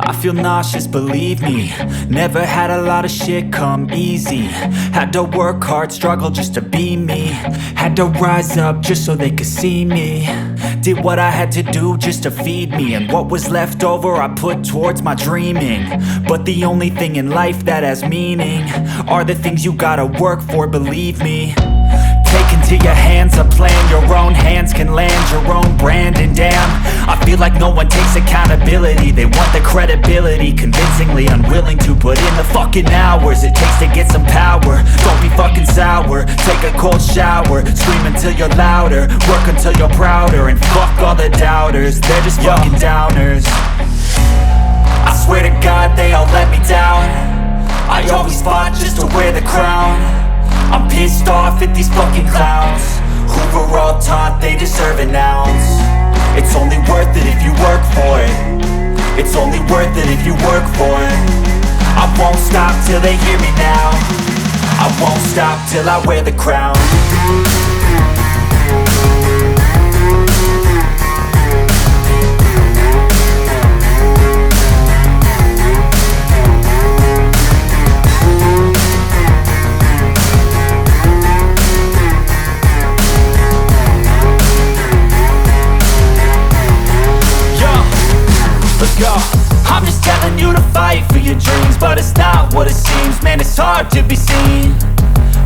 I feel nauseous, believe me. Never had a lot of shit come easy. Had to work hard, struggle just to be me. Had to rise up just so they could see me. Did what I had to do just to feed me, and what was left over I put towards my dreaming. But the only thing in life that has meaning are the things you gotta work for, believe me. Take into your hands a plan, your own hands can land your own brand. And damn, I feel like no one takes accountability. They want the credibility, convincingly unwilling to put in the fucking hours it takes to get some power. Don't be fucking sour, take a cold shower. Scream until you're louder, work until you're prouder. And fuck all the doubters, they're just fucking downers. I swear to God they all let me down. I always fought just to wear the crown. I'm pissed off at these fucking clowns who were all taught they deserve an ounce. It's only worth it if you work for it. It's only worth it if you work for it. I won't stop till they hear me now. I won't stop till I wear the crown. I'm just telling you to fight for your dreams, but it's not what it seems. Man, it's hard to be seen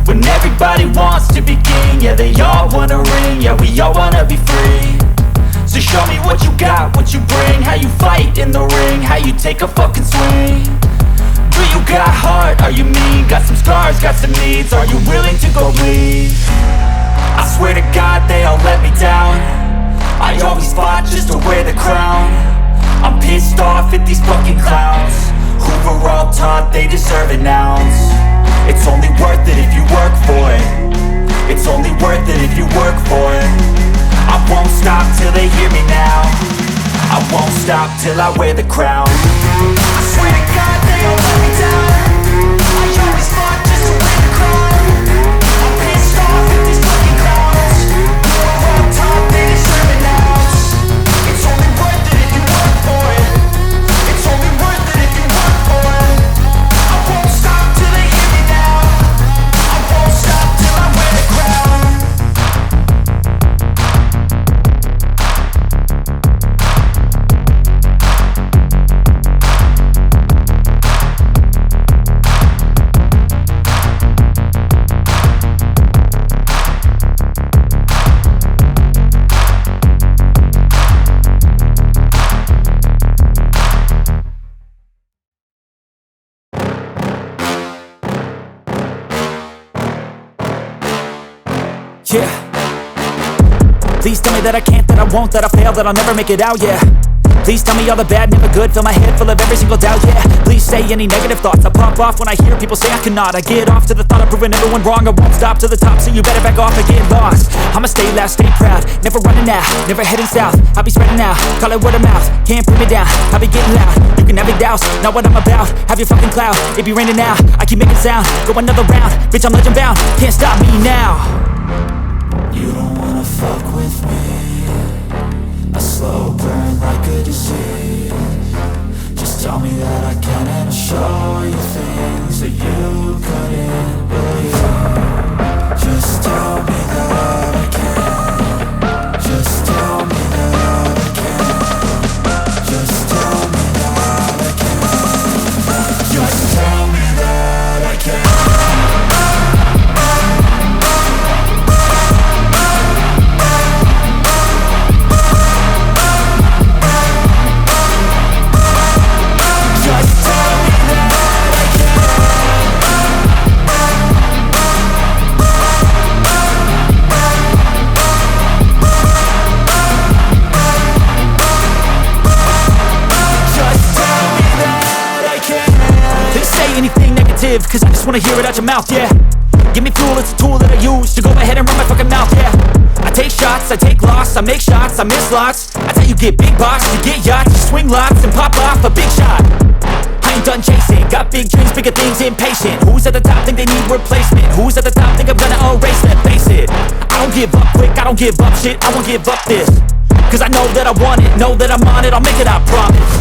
when everybody wants to be king. Yeah, they all wanna ring, yeah, we all wanna be free. So show me what you got, what you bring, how you fight in the ring, how you take a fucking swing. Do you got heart, are you mean? Got some scars, got some needs, are you willing to go bleed? I swear to God they all let me down. I always fought just to wear the crown. I'm pissed off at these fucking clowns who were all taught they deserve an ounce. It's only worth it if you work for it. It's only worth it if you work for it. I won't stop till they hear me now. I won't stop till I wear the crown. I swear to God they all let me down. I always fought just to wear the crown. I'm pissed off at these fucking clowns who were all taught they deserve an ounce. It's only worth it if you work for it. It's only worth it if you work for it. I won't stop till they hear me now. I won't stop till I wear the crown. Yeah. Please tell me that I can't, that I won't, that I fail, that I'll never make it out, yeah. Please tell me all the bad, never good, fill my head full of every single doubt, yeah. Please say any negative thoughts, I pop off when I hear people say I cannot. I get off to the thought of proving everyone wrong. I won't stop to the top, so you better back off and get lost. I'ma stay loud, stay proud, never running out, never heading south. I'll be spreading out, call it word of mouth, can't put me down, I'll be getting loud. You can have it douse, not what I'm about, have your fucking cloud. It be raining now, I keep making sound, go another round, bitch I'm legend bound, can't stop me now. You don't wanna fuck with me, a slow burn like a disease. Just tell me that I can and I'll show you things that you couldn't believe. Just tell me that I can. Just tell me that I can. Just tell me that I can. Just tell me that I can. Cause I just wanna hear it out your mouth, yeah. Give me fuel, it's a tool that I use to go ahead and run my fucking mouth, yeah. I take shots, I take loss, I make shots, I miss lots. That's how you get big box, you get yachts, you swing lots and pop off a big shot. I ain't done chasing, got big dreams, bigger things, impatient. Who's at the top think they need replacement? Who's at the top think I'm gonna erase them? Face it, I don't give up quick, I don't give up shit, I won't give up this. Cause I know that I want it, know that I'm on it, I'll make it, I promise.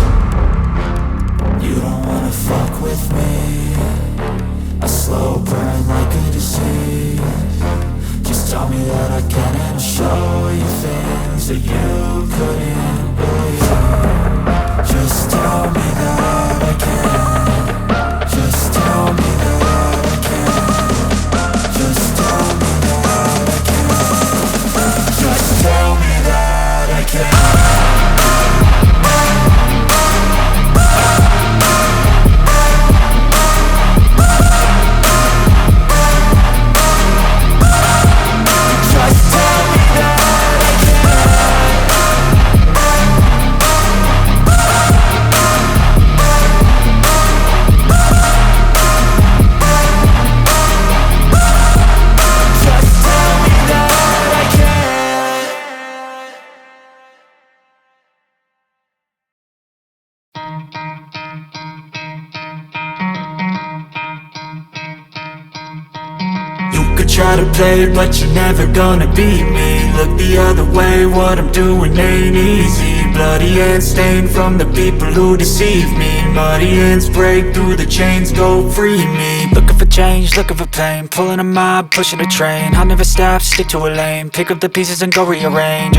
try to play, but you're never gonna beat me. Look the other way, what I'm doing ain't easy. Bloody hands stained from the people who deceive me. Muddy hands break through the chains, go free me. Looking for change, looking for pain, pulling a mob, pushing a train. I'll never stop, stick to a lane, pick up the pieces and go rearrange.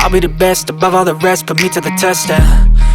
I'll be the best above all the rest, put me to the test and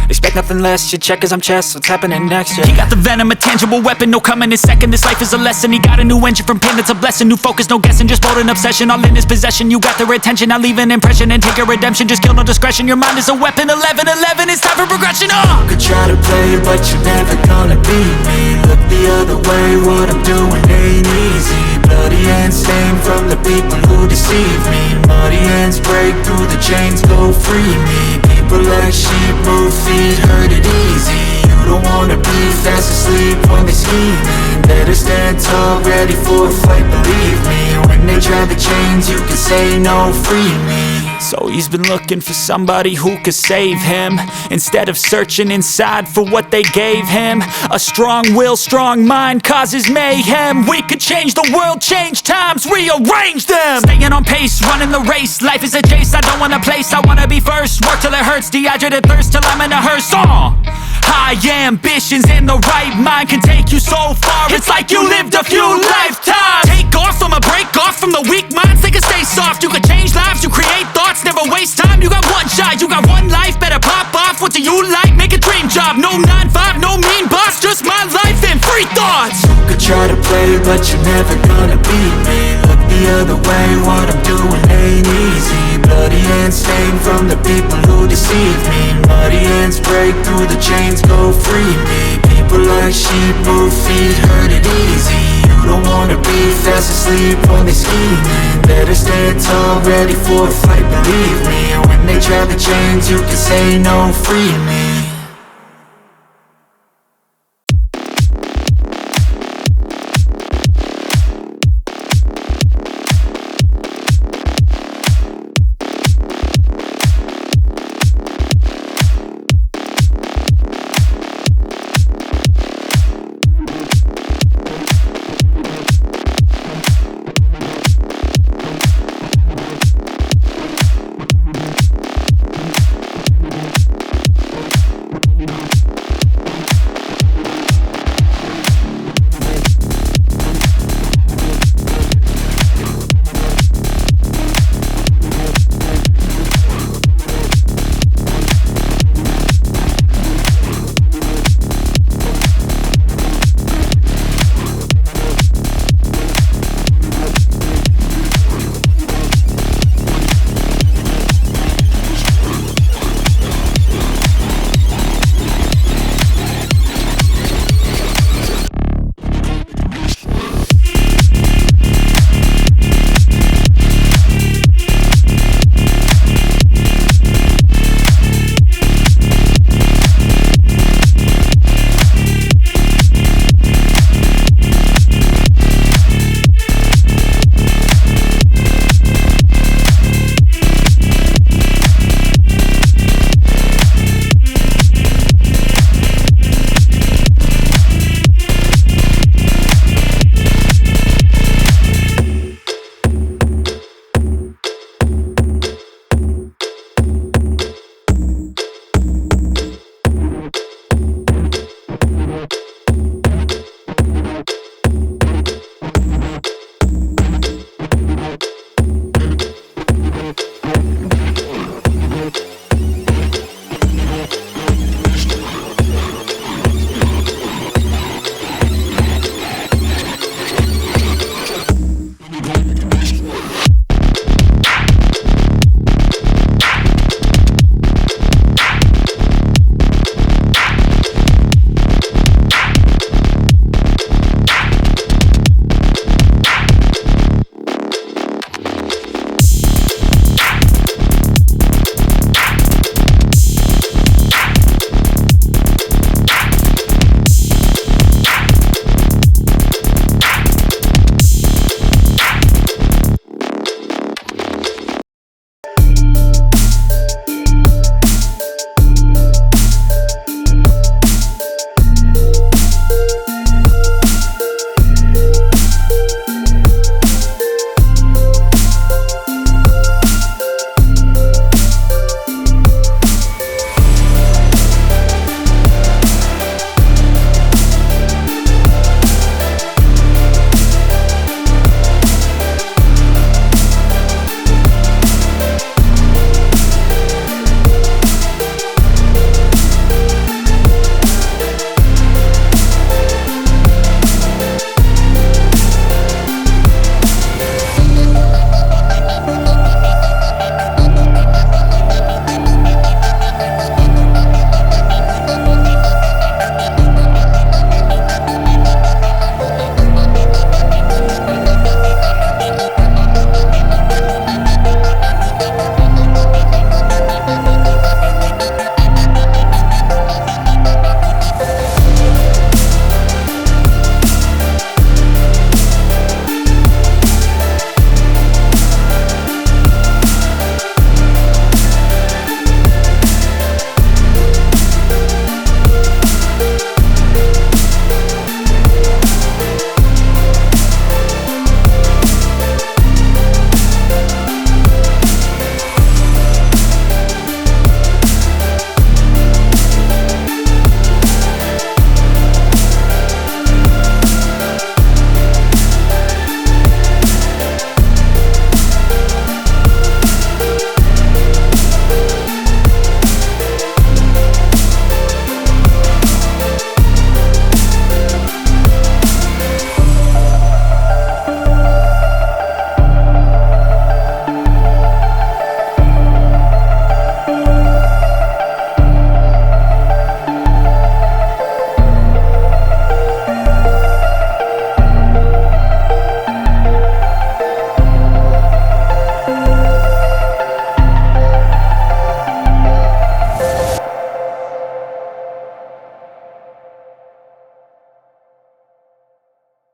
expect nothing less, your check is I'm chess, what's happening next, yeah. He got the venom, a tangible weapon, no coming in second. This life is a lesson, he got a new engine from pain, it's a blessing. New focus, no guessing, just bold and obsession. All in his possession, you got their attention. I'll leave an impression and take your redemption. Just kill, no discretion, your mind is a weapon. 11-11, it's time for progression, You could try to play, but you're never gonna beat me. Look the other way, what I'm doing ain't easy. Bloody hands stained from the people who deceive me. Muddy hands break through the chains, go free me. People like sheep, move feet, hurt it easy. You don't wanna be fast asleep when they scheming. Better stand tall, ready for a fight, believe me. When they try the chains, you can say no, free me. So he's been looking for somebody who could save him, instead of searching inside for what they gave him. A strong will, strong mind causes mayhem. We could change the world, change times, rearrange them. Staying on pace, running the race. Life is a chase, I don't want a place, I wanna be first. Work till it hurts, dehydrated thirst till I'm in a hearse. High ambitions and the right mind can take you so far. It's like you lived a few lifetimes. Take off from a break off from the weak minds, they can stay soft. You can change lives, you create thoughts, never waste time. You got one shot, you got one life, better pop off. What do you like? Make a dream job. No 9-5, no mean boss, just my life and free thoughts. You could try to play, but you're never gonna beat me. Look the other way, what I'm doing ain't easy. Bloody hands stained from the people who deceive me. Muddy hands break through the chains, go free me. People like sheep, move feet, hurt it easy. You don't wanna be fast asleep when they scheming. Better stand tall, ready for a fight, believe me. When they try the chains, you can say no, free me.